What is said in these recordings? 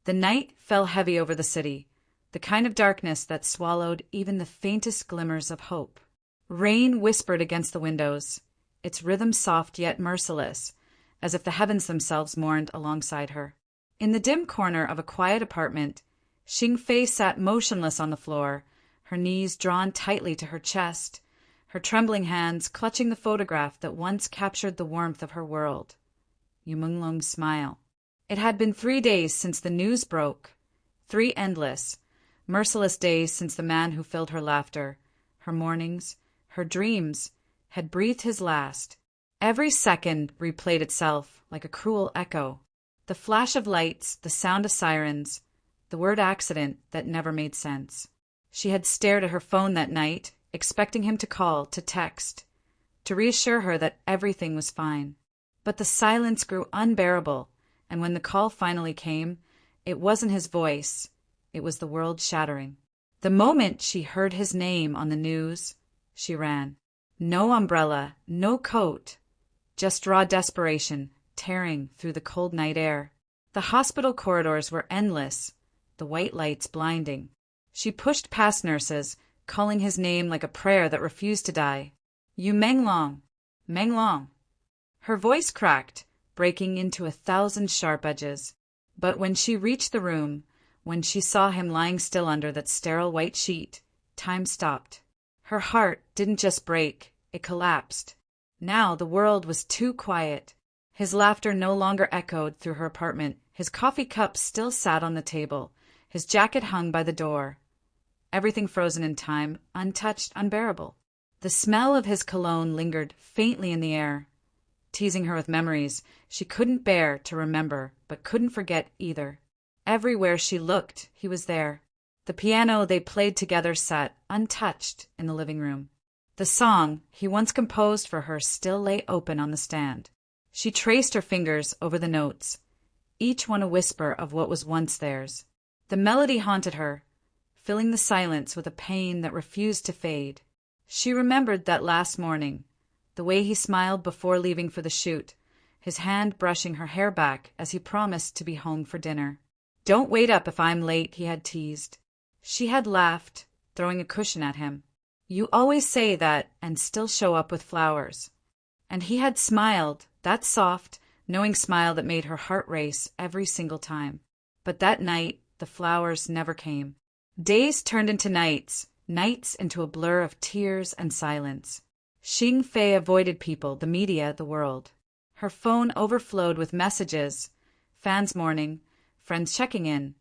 The night fell heavy over the city, the kind of darkness that swallowed even the faintest glimmers of hope. Rain whispered against the windows, its rhythm soft yet merciless, as if the heavens themselves mourned alongside her. In the dim corner of a quiet apartment, Xing Fei sat motionless on the floor, her knees drawn tightly to her chest, her trembling hands clutching the photograph that once captured the warmth of her world. Menglong'S smile. It had been 3 days since the news broke, 3 endless, merciless days since the man who filled her laughter, her mornings, her dreams, had breathed his last. Every second replayed itself like a cruel echo. The flash of lights, the sound of sirens, the word accident that never made sense. She had stared at her phone that night, expecting him to call, to text, to reassure her that everything was fine. But the silence grew unbearable, and when the call finally came, it wasn't his voice, it was the world shattering. The moment she heard his name on the news, she ran. No umbrella, no coat, just raw desperation, tearing through the cold night air. The hospital corridors were endless, the white lights blinding. She pushed past nurses, calling his name like a prayer that refused to die. You Menglong! Menglong! Her voice cracked, breaking into 1,000 sharp edges. But when she reached the room, when she saw him lying still under that sterile white sheet, time stopped. Her heart didn't just break, it collapsed. Now the world was too quiet. His laughter no longer echoed through her apartment. His coffee cup still sat on the table. His jacket hung by the door. Everything frozen in time, untouched, unbearable. The smell of his cologne lingered faintly in the air, teasing her with memories she couldn't bear to remember, but couldn't forget either. Everywhere she looked, he was there. The piano they played together sat untouched in the living room. The song he once composed for her still lay open on the stand. She traced her fingers over the notes, each one a whisper of what was once theirs. The melody haunted her, filling the silence with a pain that refused to fade. She remembered that last morning, the way he smiled before leaving for the shoot, his hand brushing her hair back as he promised to be home for dinner. Don't wait up if I'm late, he had teased. She had laughed, throwing a cushion at him. You always say that and still show up with flowers. And he had smiled, that soft, knowing smile that made her heart race every single time. But that night, the flowers never came. Days turned into nights, nights into a blur of tears and silence. Xing Fei avoided people, the media, the world. Her phone overflowed with messages, fans mourning, friends checking in,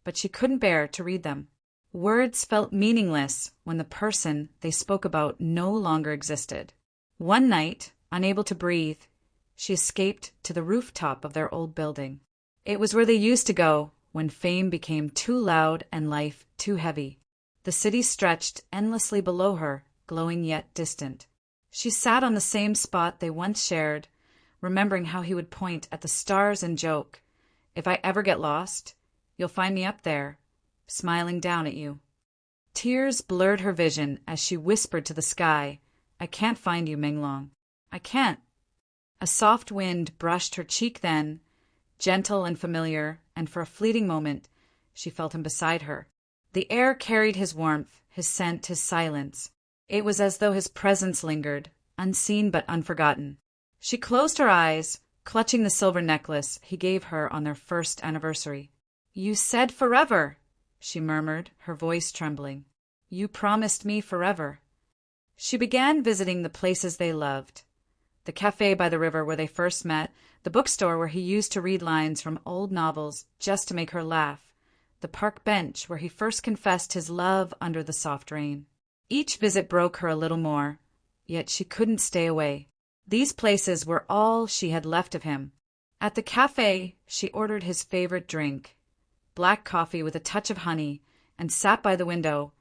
but she couldn't bear to read them. Words felt meaningless when the person they spoke about no longer existed. One night, unable to breathe, she escaped to the rooftop of their old building. It was where they used to go when fame became too loud and life too heavy. The city stretched endlessly below her, glowing yet distant. She sat on the same spot they once shared, remembering how he would point at the stars and joke, "If I ever get lost, you'll find me up there, smiling down at you." Tears blurred her vision as she whispered to the sky, "I can't find you, Menglong. I can't." A soft wind brushed her cheek then, gentle and familiar, and for a fleeting moment, she felt him beside her. The air carried his warmth, his scent, his silence. It was as though his presence lingered, unseen but unforgotten. She closed her eyes, clutching the silver necklace he gave her on their first anniversary. "You said forever," she murmured, her voice trembling. "You promised me forever." She began visiting the places they loved. The cafe by the river where they first met, the bookstore where he used to read lines from old novels just to make her laugh, the park bench where he first confessed his love under the soft rain. Each visit broke her a little more, yet she couldn't stay away. These places were all she had left of him. At the cafe, she ordered his favorite drink, black coffee with a touch of honey, and sat by the window,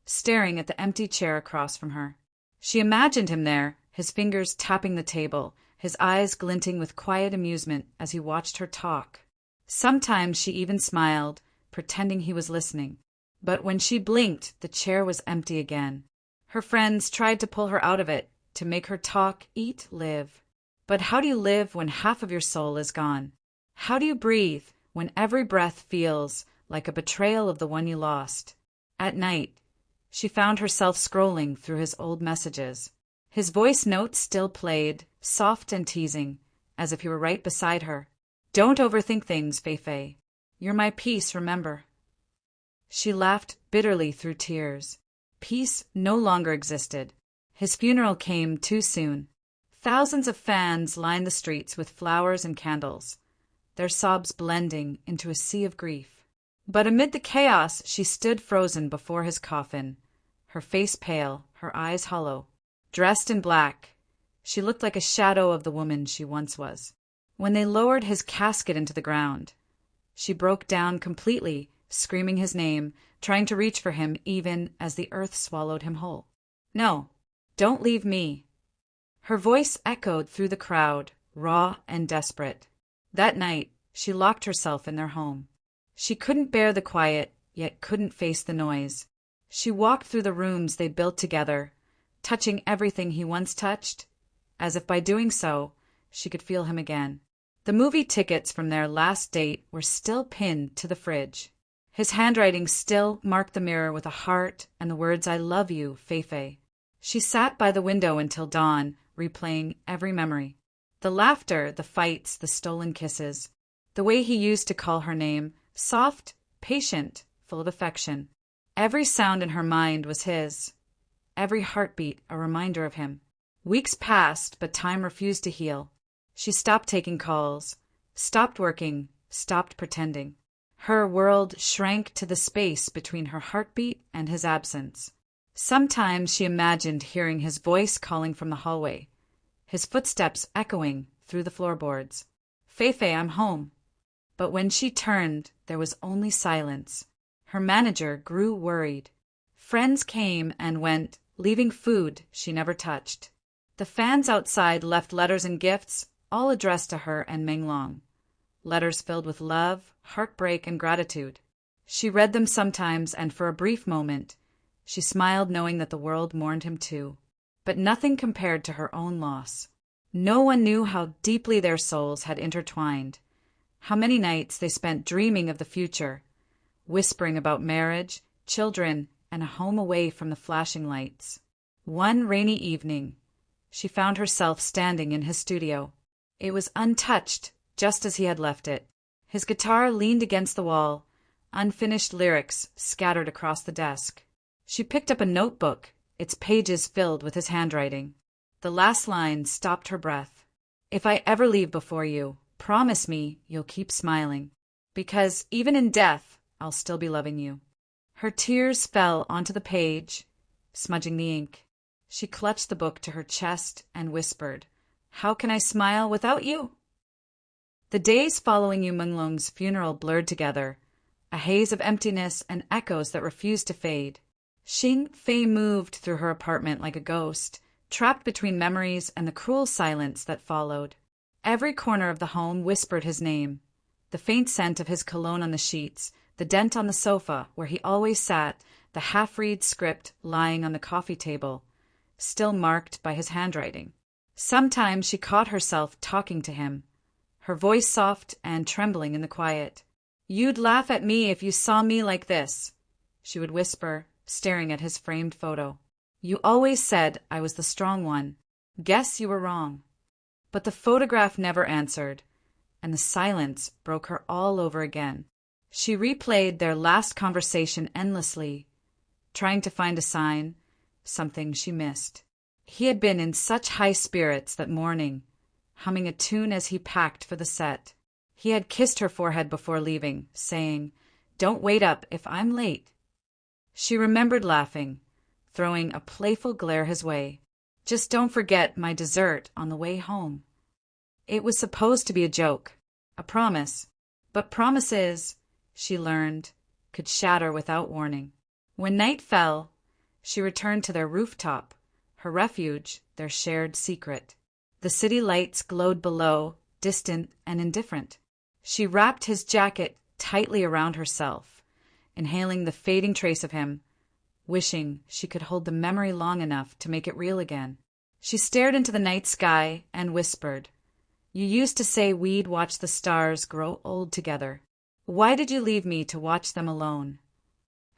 staring at the empty chair across from her. She imagined him there, his fingers tapping the table, his eyes glinting with quiet amusement as he watched her talk. Sometimes she even smiled, pretending he was listening. But when she blinked, the chair was empty again. Her friends tried to pull her out of it, to make her talk, eat, live. But how do you live when half of your soul is gone? How do you breathe when every breath feels like a betrayal of the one you lost. At night, she found herself scrolling through his old messages. His voice notes still played, soft and teasing, as if he were right beside her. "Don't overthink things, Fei. You're my peace, remember." She laughed bitterly through tears. Peace no longer existed. His funeral came too soon. Thousands of fans lined the streets with flowers and candles, their sobs blending into a sea of grief. But amid the chaos, she stood frozen before his coffin, her face pale, her eyes hollow. Dressed in black, she looked like a shadow of the woman she once was. When they lowered his casket into the ground, she broke down completely, screaming his name, trying to reach for him even as the earth swallowed him whole. "No, don't leave me." Her voice echoed through the crowd, raw and desperate. That night, she locked herself in their home. She couldn't bear the quiet, yet couldn't face the noise. She walked through the rooms they built together, touching everything he once touched, as if by doing so, she could feel him again. The movie tickets from their last date were still pinned to the fridge. His handwriting still marked the mirror with a heart and the words, "I love you, Fei." She sat by the window until dawn, replaying every memory. The laughter, the fights, the stolen kisses. The way he used to call her name, soft, patient, full of affection. Every sound in her mind was his. Every heartbeat a reminder of him. Weeks passed, but time refused to heal. She stopped taking calls, stopped working, stopped pretending. Her world shrank to the space between her heartbeat and his absence. Sometimes she imagined hearing his voice calling from the hallway, his footsteps echoing through the floorboards. "Fei, I'm home." But when she turned, there was only silence. Her manager grew worried. Friends came and went, leaving food she never touched. The fans outside left letters and gifts, all addressed to her and Menglong. Letters filled with love, heartbreak, and gratitude. She read them sometimes, and for a brief moment, she smiled knowing that the world mourned him too. But nothing compared to her own loss. No one knew how deeply their souls had intertwined, how many nights they spent dreaming of the future, whispering about marriage, children, and a home away from the flashing lights. One rainy evening, she found herself standing in his studio. It was untouched, just as he had left it. His guitar leaned against the wall, unfinished lyrics scattered across the desk. She picked up a notebook, its pages filled with his handwriting. The last line stopped her breath. "If I ever leave before you, promise me you'll keep smiling. Because even in death, I'll still be loving you." Her tears fell onto the page, smudging the ink. She clutched the book to her chest and whispered, "How can I smile without you?" The days following Menglong's funeral blurred together, a haze of emptiness and echoes that refused to fade. Xing Fei moved through her apartment like a ghost, trapped between memories and the cruel silence that followed. Every corner of the home whispered his name, the faint scent of his cologne on the sheets, the dent on the sofa where he always sat, the half-read script lying on the coffee table, still marked by his handwriting. Sometimes she caught herself talking to him, her voice soft and trembling in the quiet. "You'd laugh at me if you saw me like this," she would whisper, staring at his framed photo. "You always said I was the strong one. Guess you were wrong." But the photograph never answered, and the silence broke her all over again. She replayed their last conversation endlessly, trying to find a sign, something she missed. He had been in such high spirits that morning, humming a tune as he packed for the set. He had kissed her forehead before leaving, saying, "Don't wait up if I'm late." She remembered laughing, throwing a playful glare his way. "Just don't forget my dessert on the way home." It was supposed to be a joke, a promise, but promises, she learned, could shatter without warning. When night fell, she returned to their rooftop, her refuge, their shared secret. The city lights glowed below, distant and indifferent. She wrapped his jacket tightly around herself, inhaling the fading trace of him, wishing she could hold the memory long enough to make it real again. She stared into the night sky and whispered, "You used to say we'd watch the stars grow old together." Why did you leave me to watch them alone?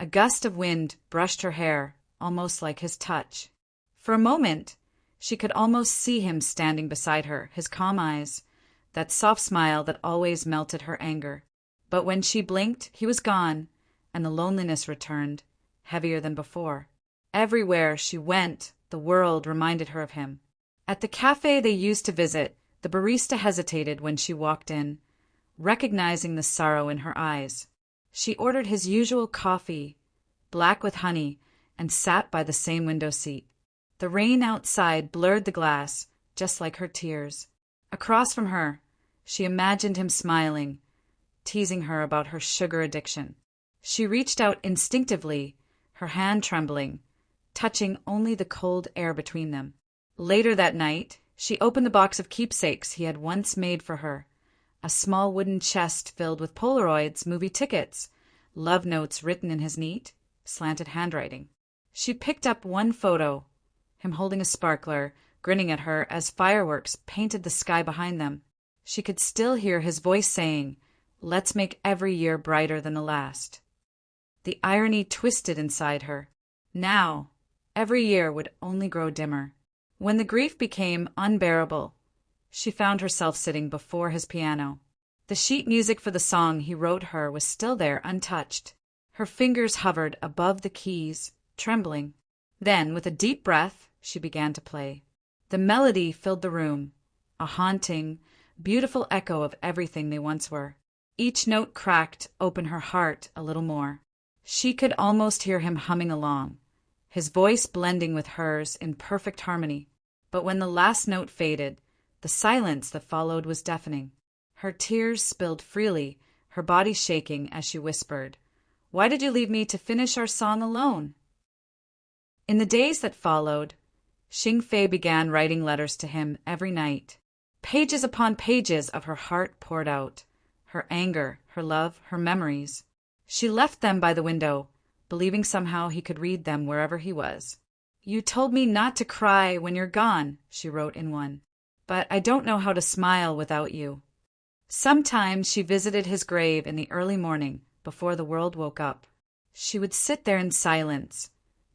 A gust of wind brushed her hair, almost like his touch. For a moment, she could almost see him standing beside her, his calm eyes, that soft smile that always melted her anger. But when she blinked, he was gone, and the loneliness returned, heavier than before. Everywhere she went, the world reminded her of him. At the cafe they used to visit, the barista hesitated when she walked in, recognizing the sorrow in her eyes. She ordered his usual coffee, black with honey, and sat by the same window seat. The rain outside blurred the glass, just like her tears. Across from her, she imagined him smiling, teasing her about her sugar addiction. She reached out instinctively, her hand trembling, touching only the cold air between them. Later that night, she opened the box of keepsakes he had once made for her, a small wooden chest filled with Polaroids, movie tickets, love notes written in his neat, slanted handwriting. She picked up one photo, him holding a sparkler, grinning at her as fireworks painted the sky behind them. She could still hear his voice saying, "Let's make every year brighter than the last." The irony twisted inside her. Now, every year would only grow dimmer. When the grief became unbearable, she found herself sitting before his piano. The sheet music for the song he wrote her was still there, untouched. Her fingers hovered above the keys, trembling. Then, with a deep breath, she began to play. The melody filled the room, a haunting, beautiful echo of everything they once were. Each note cracked open her heart a little more. She could almost hear him humming along, his voice blending with hers in perfect harmony. But when the last note faded, the silence that followed was deafening. Her tears spilled freely, her body shaking as she whispered, "Why did you leave me to finish our song alone?" In the days that followed, Xing Fei began writing letters to him every night. Pages upon pages of her heart poured out, her anger, her love, her memories. She left them by the window, believing somehow he could read them wherever he was. "You told me not to cry when you're gone," she wrote in one, "but I don't know how to smile without you." Sometimes she visited his grave in the early morning, before the world woke up. She would sit there in silence,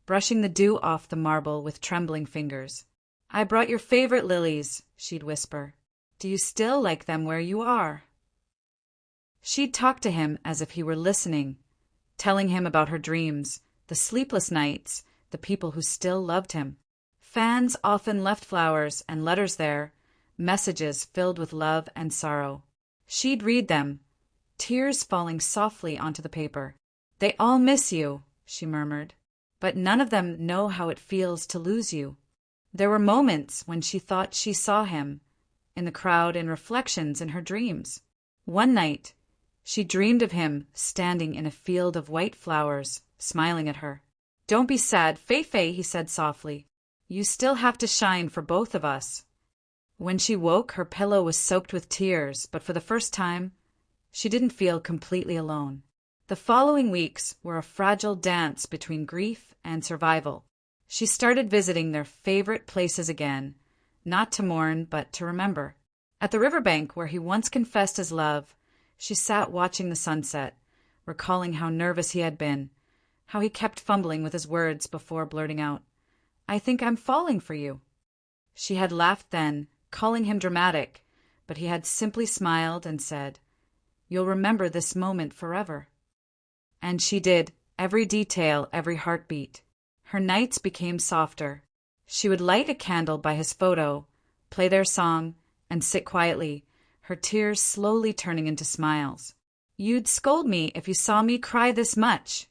brushing the dew off the marble with trembling fingers. "I brought your favorite lilies," she'd whisper. "Do you still like them where you are?" She'd talk to him as if he were listening, telling him about her dreams, the sleepless nights, the people who still loved him. Fans often left flowers and letters there, messages filled with love and sorrow. She'd read them, tears falling softly onto the paper. "They all miss you," she murmured, "but none of them know how it feels to lose you." There were moments when she thought she saw him, in the crowd and reflections in her dreams. One night, she dreamed of him standing in a field of white flowers, smiling at her. "Don't be sad, Fei," he said softly. "You still have to shine for both of us." When she woke, her pillow was soaked with tears, but for the first time, she didn't feel completely alone. The following weeks were a fragile dance between grief and survival. She started visiting their favorite places again, not to mourn, but to remember. At the riverbank where he once confessed his love, she sat watching the sunset, recalling how nervous he had been, how he kept fumbling with his words before blurting out, "I think I'm falling for you." She had laughed then, calling him dramatic, but he had simply smiled and said, "You'll remember this moment forever." And she did, every detail, every heartbeat. Her nights became softer. She would light a candle by his photo, play their song, and sit quietly, her tears slowly turning into smiles. "You'd scold me if you saw me cry this much,"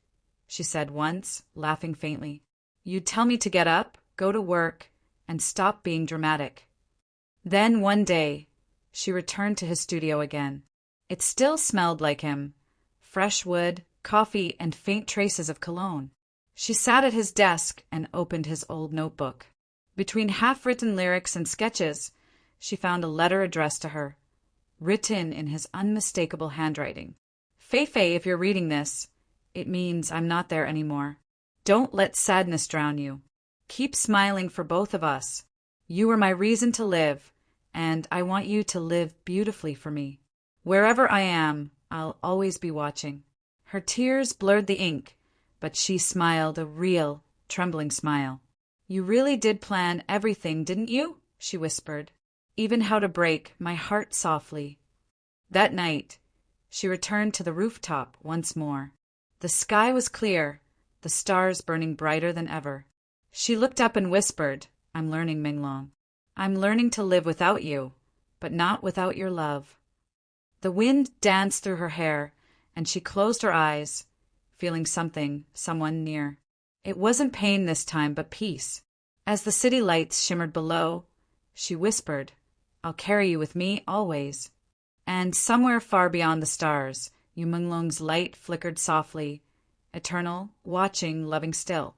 she said once, laughing faintly. "You'd tell me to get up, go to work, and stop being dramatic." Then one day, she returned to his studio again. It still smelled like him, fresh wood, coffee, and faint traces of cologne. She sat at his desk and opened his old notebook. Between half-written lyrics and sketches, she found a letter addressed to her, written in his unmistakable handwriting. "Fei, if you're reading this, it means I'm not there anymore. Don't let sadness drown you. Keep smiling for both of us. You are my reason to live, and I want you to live beautifully for me. Wherever I am, I'll always be watching. Her tears blurred the ink, but she smiled a real, trembling smile. You really did plan everything, didn't you? She whispered. Even how to break my heart softly. That night, she returned to the rooftop once more. The sky was clear, the stars burning brighter than ever. She looked up and whispered, I'm learning, Menglong. I'm learning to live without you, but not without your love. The wind danced through her hair, and she closed her eyes, feeling someone near. It wasn't pain this time, but peace. As the city lights shimmered below, she whispered, I'll carry you with me always. And somewhere far beyond the stars, Menglong's light flickered softly, eternal, watching, loving still.